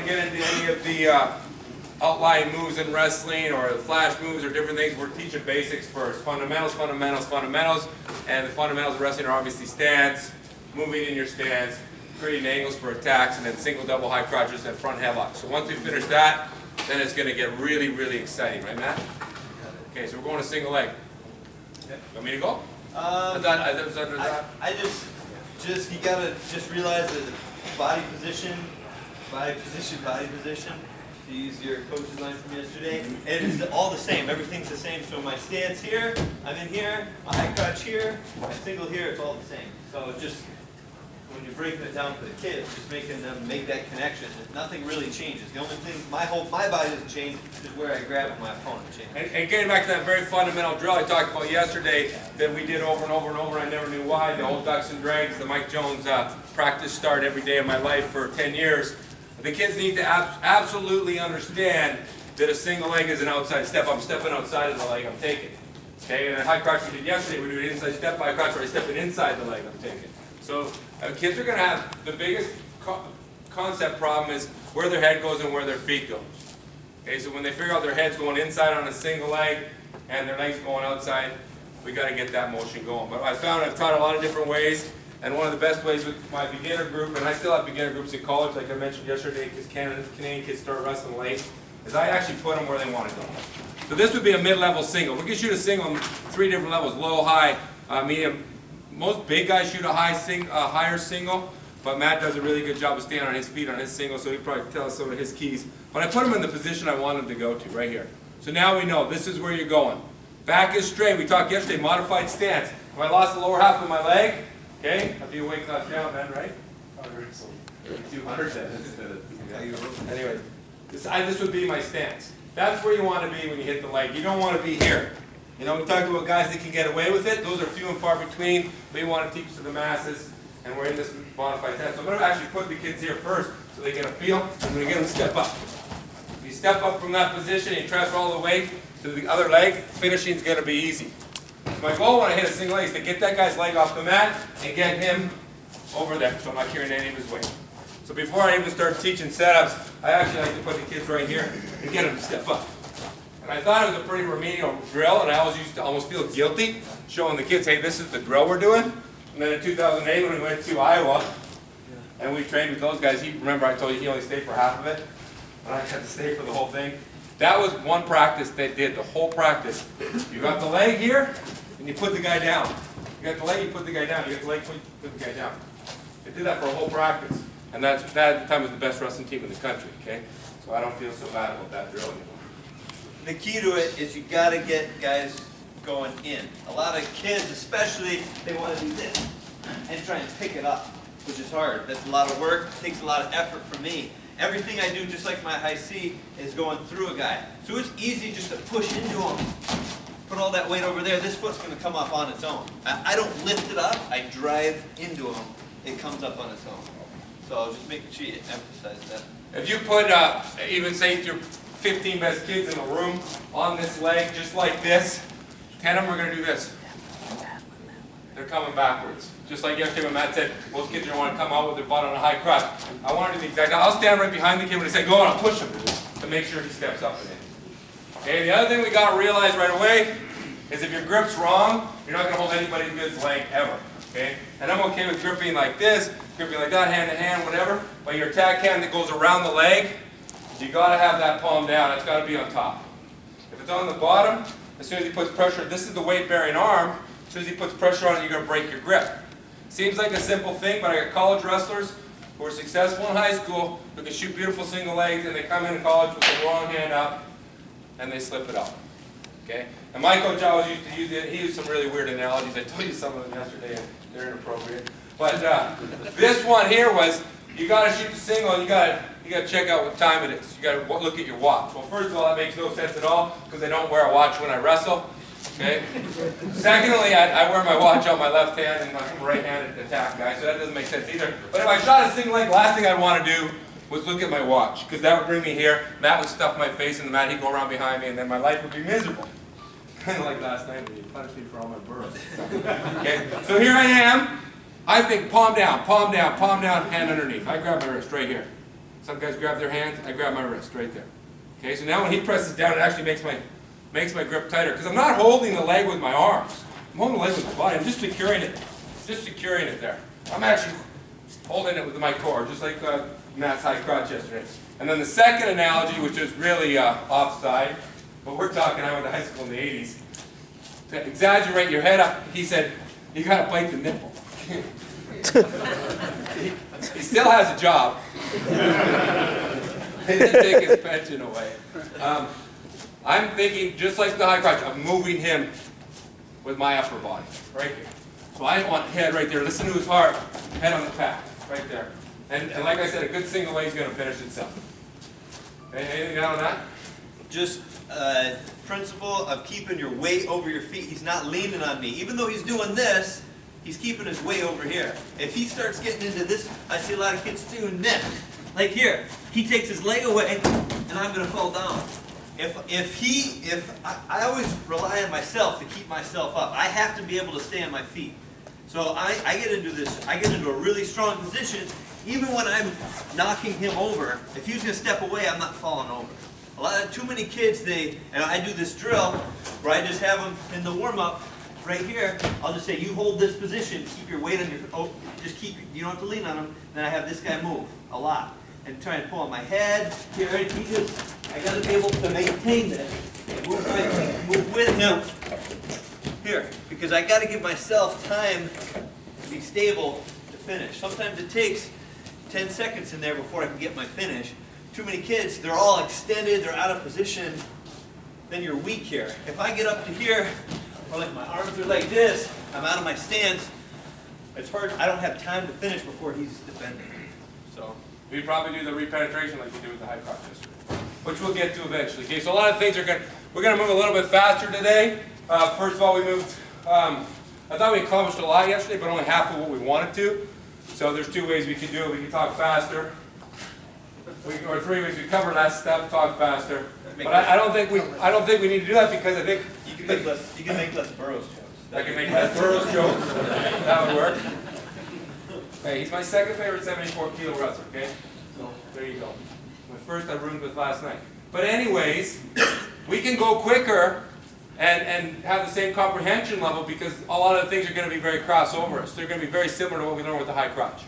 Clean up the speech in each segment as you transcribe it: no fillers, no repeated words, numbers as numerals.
get into any of the outlying moves in wrestling or the flash moves or different things. We're teaching basics first. Fundamentals, fundamentals, fundamentals. And the fundamentals of wrestling are obviously stance, moving in your stance, creating angles for attacks, and then single, double, high crotches, and front headlocks. So once we finish that, then it's going to get really, really exciting. Right, Matt? Okay, so we're going to single leg. Want me to go? I just you gotta just realize that body position. To use your coach's line from yesterday, it is all the same. Everything's the same. So my stance here, I'm in here. My high crotch here, my single here. It's all the same. So just when you're breaking it down for the kids, just making them make that connection. Nothing really changes. The only thing my body doesn't change is where I grab my opponent changes. And getting back to that very fundamental drill I talked about yesterday that we did over and over and over, I never knew why, the old ducks and dragons, the Mike Jones practice start every day of my life for 10 years. The kids need to absolutely understand that a single leg is an outside step. I'm stepping outside of the leg I'm taking. Okay, and a high crotch we did yesterday, we do an inside step by crotch where I step inside the leg I'm taking. So kids are going to have the biggest concept problem is where their head goes and where their feet go. Okay, so when they figure out their head's going inside on a single leg and their leg's going outside, we got to get that motion going. But I found I've taught a lot of different ways, and one of the best ways with my beginner group, and I still have beginner groups in college, like I mentioned yesterday, because Canadian kids start wrestling late, is I actually put them where they want to go. So this would be a mid-level single. We can shoot a single on 3 different levels: low, high, medium. Most big guys shoot a higher single, but Matt does a really good job of staying on his feet on his single, so he'll probably tell us some of his keys. But I put him in the position I want him to go to, right here. So now we know this is where you're going. Back is straight. We talked yesterday, modified stance. If I lost the lower half of my leg, okay, I'd be a weight class down then, right? 200 then. Anyway, this would be my stance. That's where you want to be when you hit the leg. You don't want to be here. You know, we talked about guys that can get away with it. Those are few and far between. We want to teach to the masses, and we're in this modified stance. So I'm going to actually put the kids here first so they get a feel. I'm going to get them to step up. If you step up from that position and you transfer all the weight to the other leg, finishing is going to be easy. My goal when I hit a single leg is to get that guy's leg off the mat and get him over there so I'm not carrying any of his weight. So before I even start teaching setups, I actually like to put the kids right here and get them to step up. And I thought it was a pretty remedial drill, and I always used to almost feel guilty showing the kids, hey, this is the drill we're doing. And then in 2008 when we went to Iowa and we trained with those guys, remember I told you he only stayed for half of it, and I had to stay for the whole thing. That was one practice they did, the whole practice. You got the leg here, and you put the guy down. You got the leg, you put the guy down. You got the leg, you put the guy down. They did that for a whole practice. And that at the time was the best wrestling team in the country, okay? So I don't feel so bad about that drill anymore. The key to it is you got to get guys going in. A lot of kids, especially, they want to do this and try and pick it up, which is hard. That's a lot of work. It takes a lot of effort from me. Everything I do, just like my high C, is going through a guy. So it's easy just to push into him. Put all that weight over there. This foot's going to come up on its own. I don't lift it up. I drive into him. It comes up on its own. So just making sure you emphasize that. If you put, even say your 15 best kids in the room on this leg, just like this, 10 of them are going to do this. They're coming backwards. Just like yesterday when Matt said, most kids are going to want to come out with their butt on a high crotch. I want to do the exact, I'll stand right behind the kid when they say, go on, I'll push him to make sure he steps up and in. Okay, the other thing we got to realize right away is if your grip's wrong, you're not going to hold anybody good's leg ever. Okay? And I'm okay with gripping like this, gripping like that, hand to hand, whatever. But your attack hand that goes around the leg, you got to have that palm down. It's got to be on top. If it's on the bottom, as soon as he puts pressure, this is the weight-bearing arm. As soon as he puts pressure on it, you're going to break your grip. Seems like a simple thing, but I got college wrestlers who are successful in high school who can shoot beautiful single legs, and they come into college with the wrong hand up, and they slip it up. Okay? And my coach always used to use it. He used some really weird analogies. I told you some of them yesterday, and they're inappropriate. But this one here was, you got to shoot the single, and you got to check out what time it is. You got to look at your watch. Well, first of all, that makes no sense at all because I don't wear a watch when I wrestle. Okay. Secondly, I wear my watch on my left hand, and I'm a right-handed attack guy, so that doesn't make sense either. But if I shot a single leg, the last thing I'd want to do was look at my watch, because that would bring me here. Matt would stuff my face in the mat, he'd go around behind me, and then my life would be miserable. Kind of like last night when you punished me for all my burrows. Okay. So here I am. I think palm down, hand underneath. I grab my wrist right here. Some guys grab their hand, I grab my wrist right there. Okay, so now when he presses down, it actually makes my grip tighter, because I'm not holding the leg with my arms. I'm holding the leg with my body. I'm just securing it. Just securing it there. I'm actually holding it with my core, just like Matt's high crotch yesterday. And then the second analogy, which is really offside, but we're talking, I went to high school in the 80s. To exaggerate your head up, he said, you got to bite the nipple. He still has a job. They didn't take his pension away. I'm thinking, just like the high crotch, I'm moving him with my upper body, right here. So I want head right there. Listen to his heart. Head on the pad, right there. And like I said, a good single leg is going to finish itself. Anything down on that? Just principle of keeping your weight over your feet. He's not leaning on me. Even though he's doing this, he's keeping his weight over here. If he starts getting into this, I see a lot of kids doing this. Like here, he takes his leg away, and I'm going to fall down. I always rely on myself to keep myself up. I have to be able to stay on my feet. So I get into this, I get into a really strong position. Even when I'm knocking him over, if he's going to step away, I'm not falling over. Too many kids, and I do this drill where I just have them in the warm-up right here. I'll just say, you hold this position, keep your weight on your, you don't have to lean on him. Then I have this guy move a lot and try and pull on my head. Here, I got to be able to maintain this. Move with him. Here, because I got to give myself time to be stable to finish. Sometimes it takes 10 seconds in there before I can get my finish. Too many kids, they're all extended, they're out of position, then you're weak here. If I get up to here, or like my arms are like this, I'm out of my stance, it's hard, I don't have time to finish before he's defending. So we probably do the repenetration like we do with the high crotch yesterday, which we'll get to eventually. Okay, so a lot of things we're going to move a little bit faster today. First of all, we moved, I thought we accomplished a lot yesterday, but only half of what we wanted to. So there's 2 ways we can do it. We can talk faster. Or 3 ways. We cover less stuff, talk faster. But I don't think we need to do that, because I think you can make less Burroughs jokes. I can make less Burroughs jokes. That would work. Hey, he's my second favorite 74-kilo wrestler. Okay, so there you go. My first I roomed with last night. But anyways, we can go quicker and have the same comprehension level, because a lot of the things are going to be very crossover. So they're going to be very similar to what we learned with the high crotch.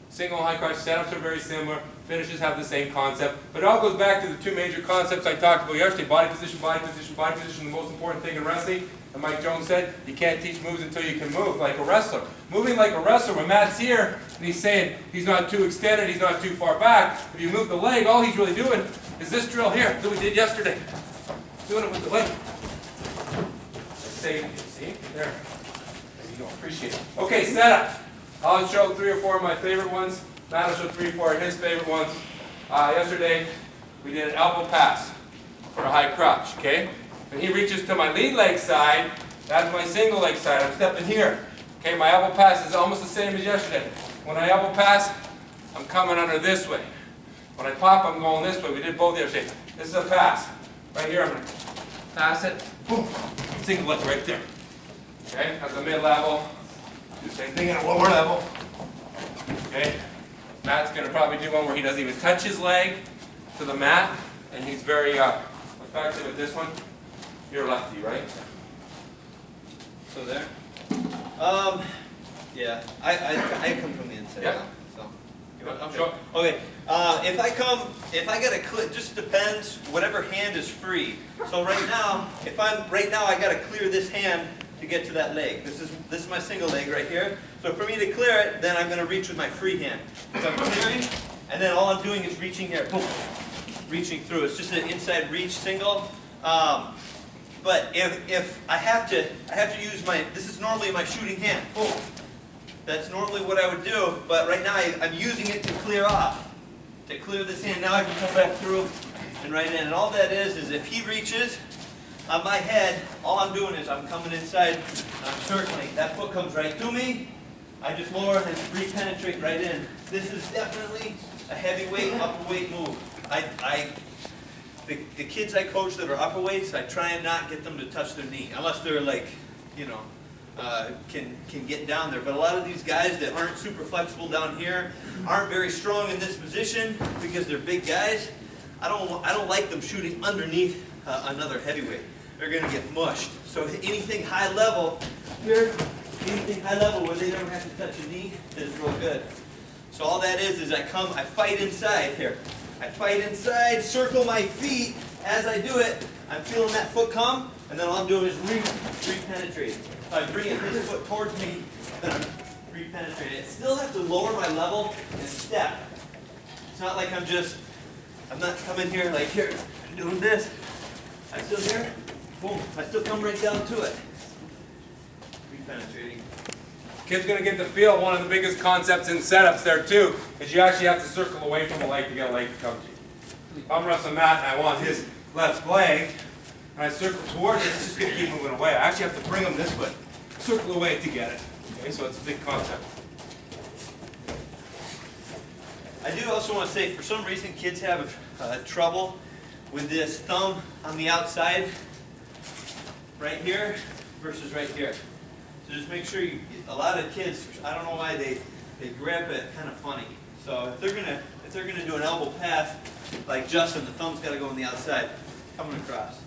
Single high crotch setups are very similar. Finishes have the same concept. But it all goes back to the 2 major concepts I talked about yesterday. Body position, body position, body position. The most important thing in wrestling. And Mike Jones said, you can't teach moves until you can move like a wrestler. Moving like a wrestler, when Matt's here, and he's saying he's not too extended, he's not too far back. If you move the leg, all he's really doing is this drill here that we did yesterday. Doing it with the leg. Saving you, see? There. There you go. Appreciate it. Okay, setups. I'll show 3 or 4 of my favorite ones. Matt will show 3 or 4 of his favorite ones. Yesterday, we did an elbow pass for a high crotch, okay? When he reaches to my lead leg side, that's my single leg side. I'm stepping here. Okay, my elbow pass is almost the same as yesterday. When I elbow pass, I'm coming under this way. When I pop, I'm going this way. We did both yesterday. This is a pass. Right here, I'm going to pass it. Boom. Single leg right there. Okay, that's a mid-level. Do the same thing at a lower level. Okay, Matt's going to probably do one where he doesn't even touch his leg to the mat, and he's very effective with this one. You're lefty, right? So there? Yeah, I come from the inside. Yeah. So. Okay. Sure. Okay. If I get a clip, just depends. Whatever hand is free. So right now, I got to clear this hand to get to that leg. This is my single leg right here. So for me to clear it, then I'm going to reach with my free hand. So I'm clearing, and then all I'm doing is reaching here. Boom. Reaching through. It's just an inside reach single. But if I have to use this is normally my shooting hand. Boom. That's normally what I would do, but right now I'm using it to clear off. To clear this hand. Now I can come back through and right in. And all that is if he reaches on my head, all I'm doing is I'm coming inside, I'm circling. That foot comes right to me. I just lower and re-penetrate right in. This is definitely a heavyweight, upper weight move. The kids I coach that are upper weights, I try and not get them to touch their knee, unless they're like, can get down there. But a lot of these guys that aren't super flexible down here, aren't very strong in this position because they're big guys. I don't like them shooting underneath another heavyweight. They're going to get mushed. So anything high level here, anything high level where they don't have to touch a knee is real good. So all that is I fight inside here. I fight inside, circle my feet. As I do it, I'm feeling that foot come, and then all I'm doing is re-penetrating. So I'm bringing this foot towards me, then I'm re-penetrating. I still have to lower my level and step. It's not like I'm not coming here like here, I'm doing this. I'm still here, boom, I still come right down to it. Re-penetrating. Kid's going to get the feel. One of the biggest concepts in setups there too is you actually have to circle away from a leg to get a leg to come to you. If I'm wrestling Matt and I want his left leg, and I circle towards it, it's just going to keep moving away. I actually have to bring him this way. Circle away to get it. Okay, so it's a big concept. I do also want to say, for some reason, kids have trouble with this thumb on the outside, right here, versus right here. So just make sure a lot of kids, I don't know why they grab it kind of funny. So if they're gonna do an elbow pass, like Justin, the thumb's got to go on the outside, coming across.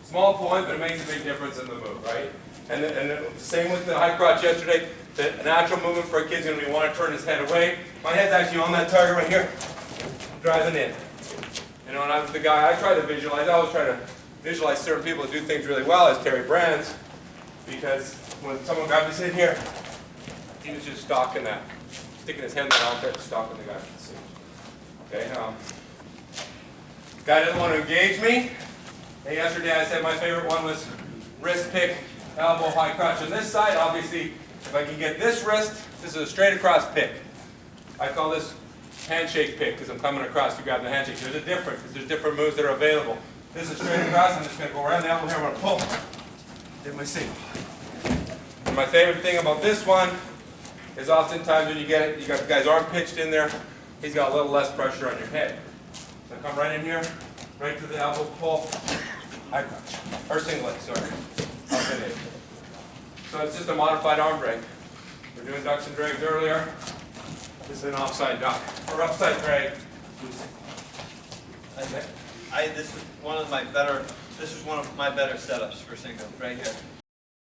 Small point, but it makes a big difference in the move, right? And the same with the high crotch yesterday. The natural movement for a kid's going to be want to turn his head away. My head's actually on that target right here, driving in. You know, and I'm the guy, I try to visualize. I always try to visualize certain people that do things really well, as Terry Brands, because when someone grabbed his head here, he was just stalking that, sticking his hand out there, stalking the guy. Okay. Guy doesn't want to engage me. And yesterday I said my favorite one was wrist pick, elbow, high crotch. On this side, obviously, if I can get this wrist, this is a straight across pick. I call this handshake pick because I'm coming across to grab the handshake. There's a difference because there's different moves that are available. This is straight across. I'm just going to go around the elbow here. I'm going to pull. Hit my seat. And my favorite thing about this one is oftentimes when you get it, you got the guy's arm pitched in there. He's got a little less pressure on your head. So come right in here, right to the elbow, pull, high crotch, or single leg, sorry. Up and in. So it's just a modified arm drag. We're doing ducks and drags earlier. This is an offside duck, or upside drag. This is one of my better setups for single, right here.